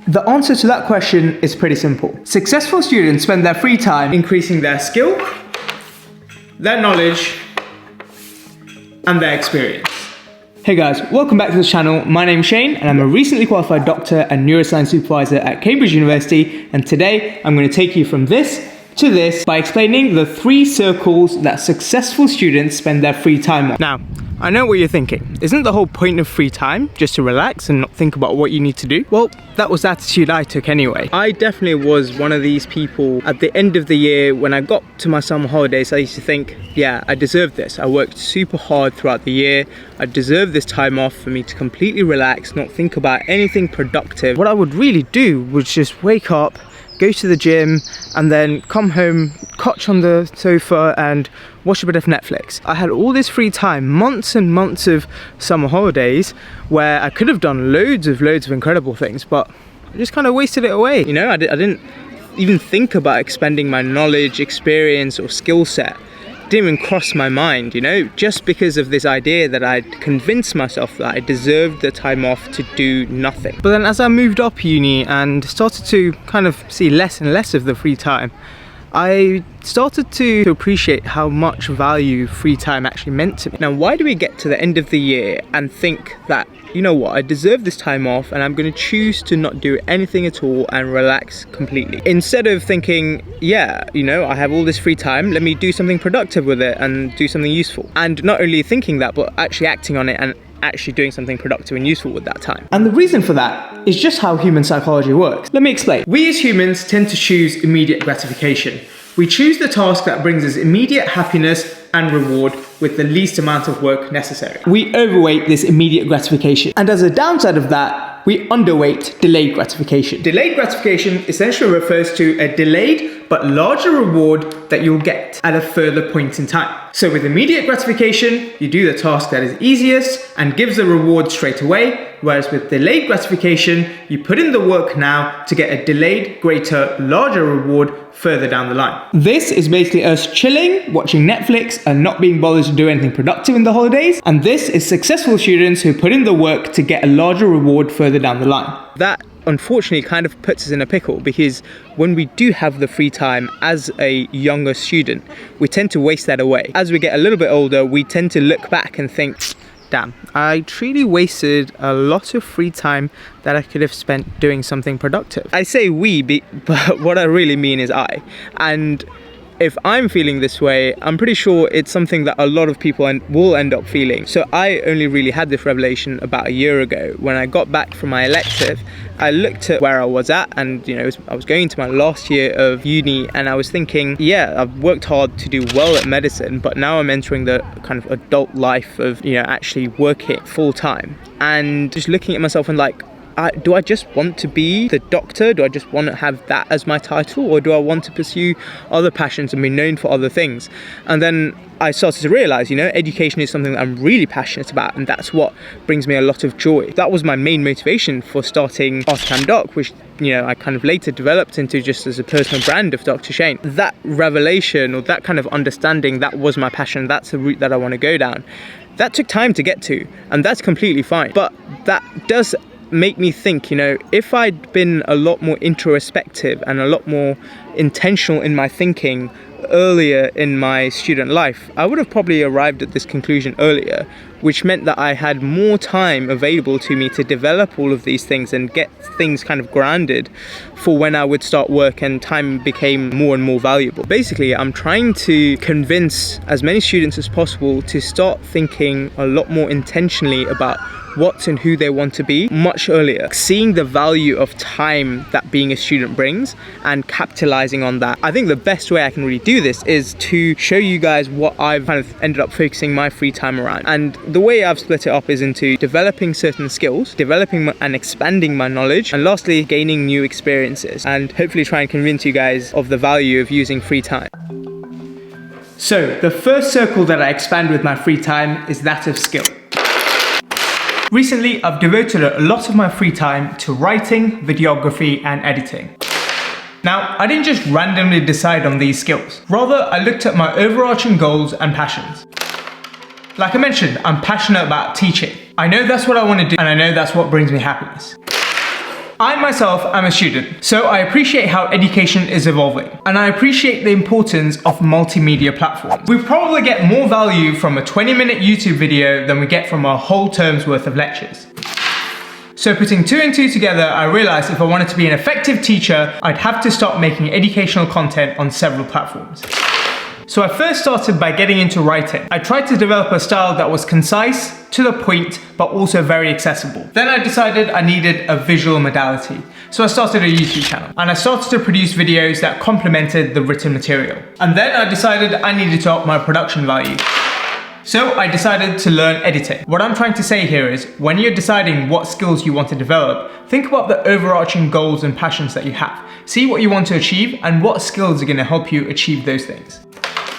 The answer to that question is pretty simple. Successful students spend their free time increasing their skill, their knowledge, and their experience. Hey guys, welcome back to the channel. My name's Shane and I'm a recently qualified doctor and neuroscience supervisor at Cambridge University, and today I'm going to take you from this to this by explaining the 3 circles that successful students spend their free time on. Now, I know what you're thinking. Isn't the whole point of free time just to relax and not think about what you need to do? Well, that was the attitude I took anyway. I definitely was one of these people at the end of the year when I got to my summer holidays. I used to think, yeah, I deserve this. I worked super hard throughout the year. I deserve this time off for me to completely relax, not think about anything productive. What I would really do was just wake up, go to the gym, and then come home, couch on the sofa and watch a bit of Netflix. I had all this free time, months and months of summer holidays where I could have done loads of incredible things, but I just kind of wasted it away. You know, I didn't even think about expending my knowledge, experience or skill set. It didn't even cross my mind, you know, just because of this idea that I'd convinced myself that I deserved the time off to do nothing. But then as I moved up uni and started to kind of see less and less of the free time, I started to appreciate how much value free time actually meant to me. Now, why do we get to the end of the year and think that, you know what, I deserve this time off and I'm going to choose to not do anything at all and relax completely? Instead of thinking, yeah, you know, I have all this free time, let me do something productive with it and do something useful. And not only thinking that, but actually acting on it and actually doing something productive and useful with that time. And the reason for that is just how human psychology works. Let me explain. We as humans tend to choose immediate gratification. We choose the task that brings us immediate happiness and reward with the least amount of work necessary. We overweight this immediate gratification. And as a downside of that, we underweight delayed gratification. Delayed gratification essentially refers to a delayed but larger reward that you'll get at a further point in time. So with immediate gratification, you do the task that is easiest and gives the reward straight away, whereas with delayed gratification, you put in the work now to get a delayed, greater, larger reward further down the line. This is basically us chilling, watching Netflix and not being bothered to do anything productive in the holidays. And this is successful students who put in the work to get a larger reward further down the line. That unfortunately kind of puts us in a pickle, because when we do have the free time as a younger student, we tend to waste that away. As we get a little bit older, we tend to look back and think, damn, I truly wasted a lot of free time that I could have spent doing something productive. I say we, but what I really mean is I. And if I'm feeling this way, I'm pretty sure it's something that a lot of people will end up feeling. So I only really had this revelation about a year ago. When I got back from my elective, I looked at where I was at, and you know, I was going into my last year of uni, and I was thinking, yeah, I've worked hard to do well at medicine, but now I'm entering the kind of adult life of, you know, actually working full time, and just looking at myself and like, do I just want to be the doctor? Do I just want to have that as my title? Or do I want to pursue other passions and be known for other things? And then I started to realize, you know, education is something that I'm really passionate about, and that's what brings me a lot of joy. That was my main motivation for starting Articam Doc, which, you know, I kind of later developed into just as a personal brand of Dr. Shane. That revelation, or that kind of understanding, that was my passion, that's the route that I want to go down. That took time to get to, and that's completely fine. But that does make me think, you know, if I'd been a lot more introspective and a lot more intentional in my thinking earlier in my student life, I would have probably arrived at this conclusion earlier, which meant that I had more time available to me to develop all of these things and get things kind of grounded for when I would start work and time became more and more valuable. Basically, I'm trying to convince as many students as possible to start thinking a lot more intentionally about what and who they want to be much earlier, seeing the value of time that being a student brings and capitalizing on that. I think the best way I can really do this is to show you guys what I've kind of ended up focusing my free time around. And the way I've split it up is into developing certain skills, developing and expanding my knowledge, and lastly, gaining new experiences, and hopefully try and convince you guys of the value of using free time. So the first circle that I expand with my free time is that of skill. Recently, I've devoted a lot of my free time to writing, videography, and editing. Now, I didn't just randomly decide on these skills. Rather, I looked at my overarching goals and passions. Like I mentioned, I'm passionate about teaching. I know that's what I want to do, and I know that's what brings me happiness. I myself am a student, so I appreciate how education is evolving, and I appreciate the importance of multimedia platforms. We probably get more value from a 20-minute YouTube video than we get from a whole term's worth of lectures. So putting two and two together, I realized if I wanted to be an effective teacher, I'd have to start making educational content on several platforms. So I first started by getting into writing. I tried to develop a style that was concise, to the point, but also very accessible. Then I decided I needed a visual modality. So I started a YouTube channel and I started to produce videos that complemented the written material. And then I decided I needed to up my production value. So I decided to learn editing. What I'm trying to say here is, when you're deciding what skills you want to develop, think about the overarching goals and passions that you have. See what you want to achieve and what skills are going to help you achieve those things.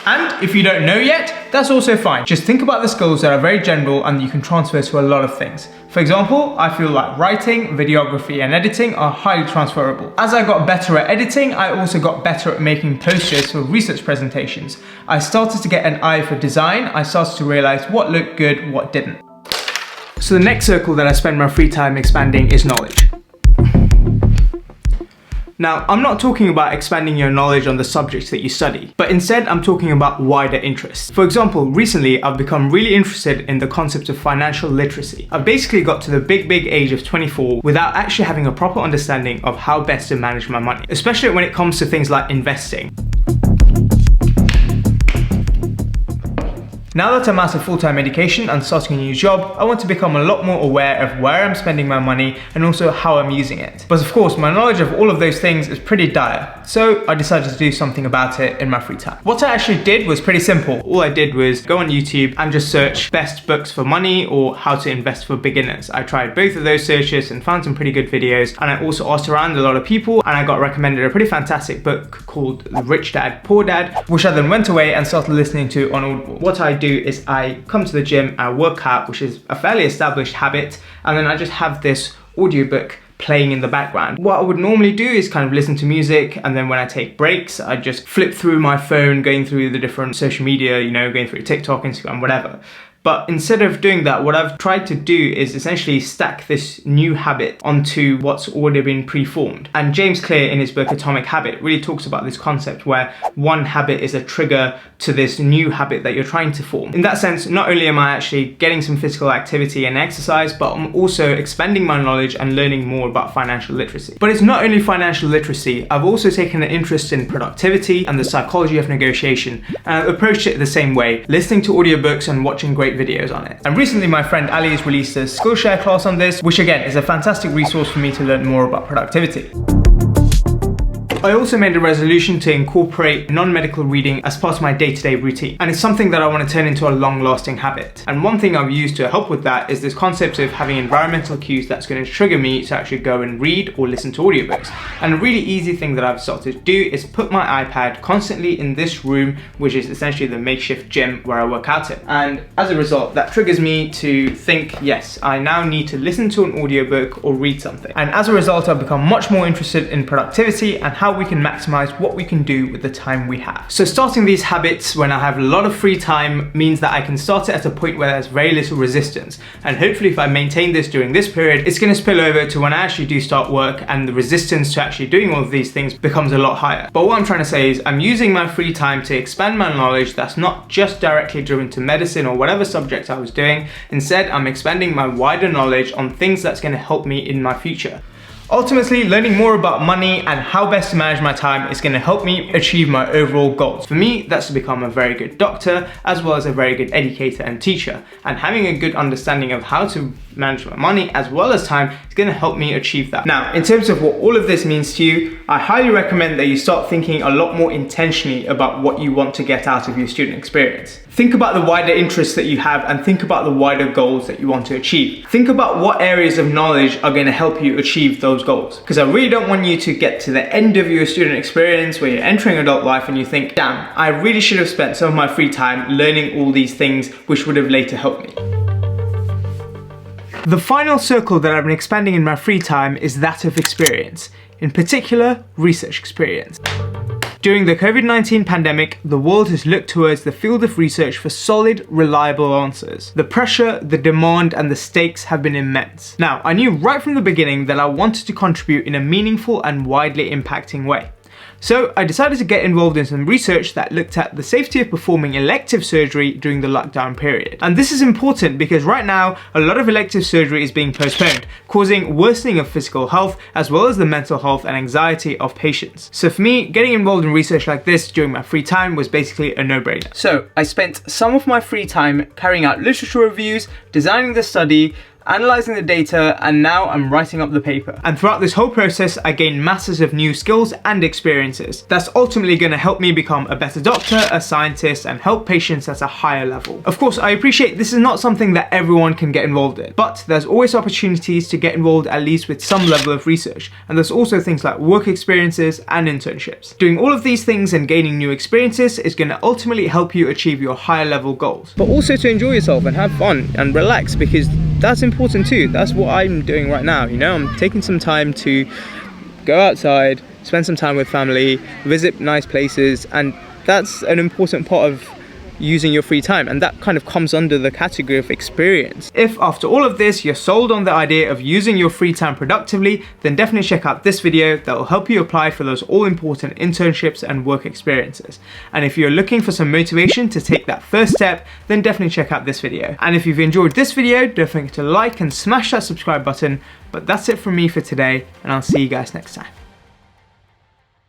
And if you don't know yet, that's also fine. Just think about the skills that are very general and you can transfer to a lot of things. For example, I feel like writing, videography, and editing are highly transferable. As I got better at editing, I also got better at making posters for research presentations. I started to get an eye for design. I started to realize what looked good, what didn't. So the next circle that I spend my free time expanding is knowledge. Now, I'm not talking about expanding your knowledge on the subjects that you study, but instead I'm talking about wider interests. For example, recently I've become really interested in the concept of financial literacy. I've basically got to the big age of 24 without actually having a proper understanding of how best to manage my money, especially when it comes to things like investing. Now that I'm out of full-time education and starting a new job, I want to become a lot more aware of where I'm spending my money and also how I'm using it. But of course, my knowledge of all of those things is pretty dire, so I decided to do something about it in my free time. What I actually did was pretty simple. All I did was go on YouTube and just search best books for money or how to invest for beginners. I tried both of those searches and found some pretty good videos, and I also asked around a lot of people and I got recommended a pretty fantastic book called Rich Dad, Poor Dad, which I then went away and started listening to on Audible. What I do is I come to the gym, I work out, which is a fairly established habit, and then I just have this audiobook playing in the background. What I would normally do is kind of listen to music, and then when I take breaks, I just flip through my phone, going through the different social media, you know, going through TikTok, Instagram, whatever. But instead of doing that, what I've tried to do is essentially stack this new habit onto what's already been preformed. And James Clear in his book Atomic Habit really talks about this concept where one habit is a trigger to this new habit that you're trying to form. In that sense, not only am I actually getting some physical activity and exercise, but I'm also expanding my knowledge and learning more about financial literacy. But it's not only financial literacy, I've also taken an interest in productivity and the psychology of negotiation, and I've approached it the same way, listening to audiobooks and watching great videos on it. And recently my friend Ali has released a Skillshare class on this, which again is a fantastic resource for me to learn more about productivity. I also made a resolution to incorporate non-medical reading as part of my day-to-day routine, and it's something that I want to turn into a long-lasting habit. And one thing I've used to help with that is this concept of having environmental cues that's going to trigger me to actually go and read or listen to audiobooks. And a really easy thing that I've started to do is put my iPad constantly in this room, which is essentially the makeshift gym where I work out in. And as a result, that triggers me to think, yes, I now need to listen to an audiobook or read something. And as a result, I've become much more interested in productivity and how we can maximize what we can do with the time we have. So starting these habits when I have a lot of free time means that I can start it at a point where there's very little resistance. And hopefully if I maintain this during this period, it's going to spill over to when I actually do start work and the resistance to actually doing all of these things becomes a lot higher. But what I'm trying to say is I'm using my free time to expand my knowledge that's not just directly driven to medicine or whatever subject I was doing. Instead, I'm expanding my wider knowledge on things that's going to help me in my future. Ultimately, learning more about money and how best to manage my time is going to help me achieve my overall goals. For me, that's to become a very good doctor, as well as a very good educator and teacher. And having a good understanding of how to manage my money as well as time is going to help me achieve that. Now, in terms of what all of this means to you, I highly recommend that you start thinking a lot more intentionally about what you want to get out of your student experience. Think about the wider interests that you have and think about the wider goals that you want to achieve. Think about what areas of knowledge are going to help you achieve those goals. Because I really don't want you to get to the end of your student experience where you're entering adult life and you think, damn, I really should have spent some of my free time learning all these things which would have later helped me. The final circle that I've been expanding in my free time is that of experience, in particular, research experience. During the COVID-19 pandemic, the world has looked towards the field of research for solid, reliable answers. The pressure, the demand, and the stakes have been immense. Now, I knew right from the beginning that I wanted to contribute in a meaningful and widely impacting way. So I decided to get involved in some research that looked at the safety of performing elective surgery during the lockdown period. And this is important because right now, a lot of elective surgery is being postponed, causing worsening of physical health as well as the mental health and anxiety of patients. So for me, getting involved in research like this during my free time was basically a no-brainer. So I spent some of my free time carrying out literature reviews, designing the study, analysing the data, and now I'm writing up the paper. And throughout this whole process, I gained masses of new skills and experiences. That's ultimately going to help me become a better doctor, a scientist, and help patients at a higher level. Of course, I appreciate this is not something that everyone can get involved in, but there's always opportunities to get involved at least with some level of research. And there's also things like work experiences and internships. Doing all of these things and gaining new experiences is going to ultimately help you achieve your higher level goals. But also to enjoy yourself and have fun and relax, because that's important too. That's what I'm doing right now, you know? I'm taking some time to go outside, spend some time with family, visit nice places, and that's an important part of using your free time, and that kind of comes under the category of experience. If after all of this you're sold on the idea of using your free time productively, then definitely check out this video that will help you apply for those all-important internships and work experiences. And if you're looking for some motivation to take that first step, then definitely check out this video. And if you've enjoyed this video, don't forget to like and smash that subscribe button. But that's it from me for today, and I'll see you guys next time.